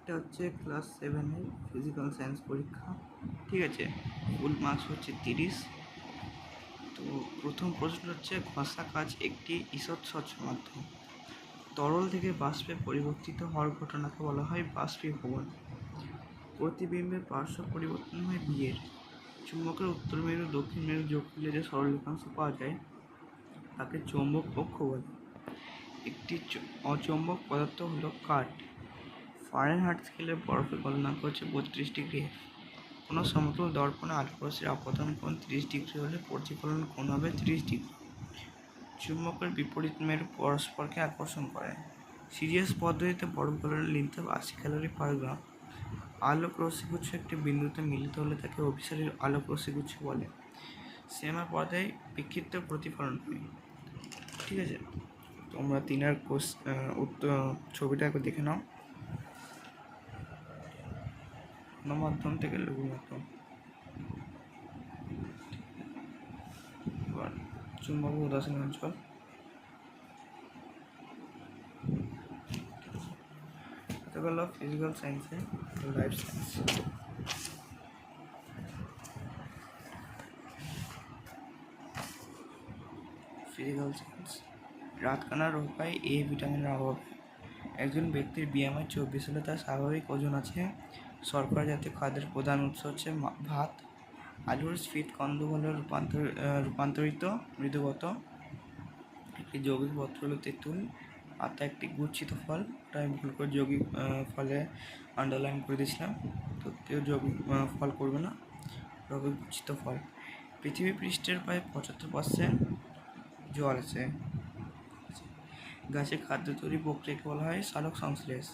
এটা হচ্ছে class 7-এর physical science পরীক্ষা, ঠিক আছে। ফুল মার্কস হচ্ছে 30। তো প্রথম প্রশ্ন হচ্ছে, ঘষা কাচ একটি ঈষৎ স্বচ্ছ মাধ্যম। তরল থেকে বাষ্পে পরিবর্তিত হওয়ার ঘটনাকে বলা হয় বাষ্পীভবন। প্রতিবিম্বের পার্শ্ব পরিবর্তন হয় বিয়ের। চুম্বকের উত্তর মেরু দক্ষিণ মেরু যোগ করলে যে সরলরেখাংশ পাওয়া যায় তাকে চৌম্বক অক্ষ বলে। একটি অচৌম্বক পদার্থ হলো কাঠ। ফারেনহাইট স্কেলে বরফের গলনাঙ্ক হচ্ছে 32°। কোনো সমতল দর্পণে আলোকরশ্মির আপতন কোণ 30° হলে প্রতিফলন কোণ হবে 30°। চুম্বকের বিপরীত মেরু পরস্পরকে আকর্ষণ করে। সিরিয়াস পদ্ধতিতে বরফ গলানোর নিতে হবে 80 ক্যালোরি পার গ্রাম। আলোক রশ্মিগুচ্ছ একটি বিন্দুতে মিলিত হলে তাকে অভিসারী আলোক রশ্মিগুচ্ছ বলে। সিনেমা পর্দায় বিক্ষিপ্ত প্রতিফলন হয়, ঠিক আছে। তোমরা 3-এর উত্তর ছবিটা একবার দেখে নাও। গণমাধ্যম থেকে লঘু মাধ্যম। এবার চুম্বক উদাসীন অঞ্চল। এটা গেল ফিজিক্যাল সায়েন্সে। Life science, physical science. রাতকানা রোগ হয় এ ভিটামিনের অভাবে। একজন ব্যক্তির BMI 24 হলে তার স্বাভাবিক ওজন আছে। শর্করা জাতীয় খাদ্যের প্রধান উৎস হচ্ছে ভাত। আলুর স্ফীত কন্দমূলে রূপান্তরিত মৃদুগত একটি যৌগিক পত্র হলো তেঁতুল। পাতা একটি গুচ্ছিত ফল। ওটা আমি ভুল করে যৌগিক ফলে আন্ডারলাইন করে দিয়েছিলাম, তো কেউ যৌগিক ফল করবে না, তবে গুচ্ছিত ফল। পৃথিবী পৃষ্ঠের প্রায় 75% জল আছে। গাছের খাদ্য তৈরি প্রক্রিয়াকে বলা হয় সালোক সংশ্লেষ।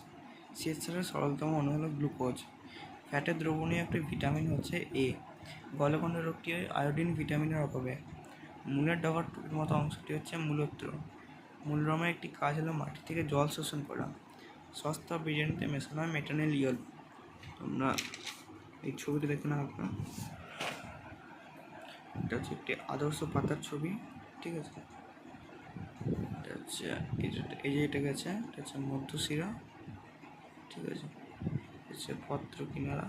শ্বেতসারের সরলতম অণু হলো গ্লুকোজ। ফ্যাটের দ্রবণীয় একটি ভিটামিন হচ্ছে এ। গলগণ্ড রোগটি হয় আয়োডিন ভিটামিনের অভাবে। মূলের ডগার টুপির মতো অংশটি হচ্ছে মূলত্র। মূলরমের একটি কাজ হলো মাটি থেকে জল শোষণ করা। সস্তা বিরিয়ানিতে মেশানো হয় মেটানিল ইয়ল। তোমরা এই ছবিটা দেখে নাও আপনার। এটা হচ্ছে একটি আদর্শ পাতার ছবি, ঠিক আছে। এটা হচ্ছে এই যে এটা গেছে, এটা হচ্ছে মধ্যশিরা, ঠিক আছে। হচ্ছে পত্র কিনারা,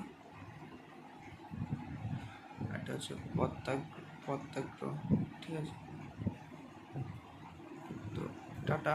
এটা হচ্ছে পত্রাগ্র, ঠিক আছে। তো টাটা।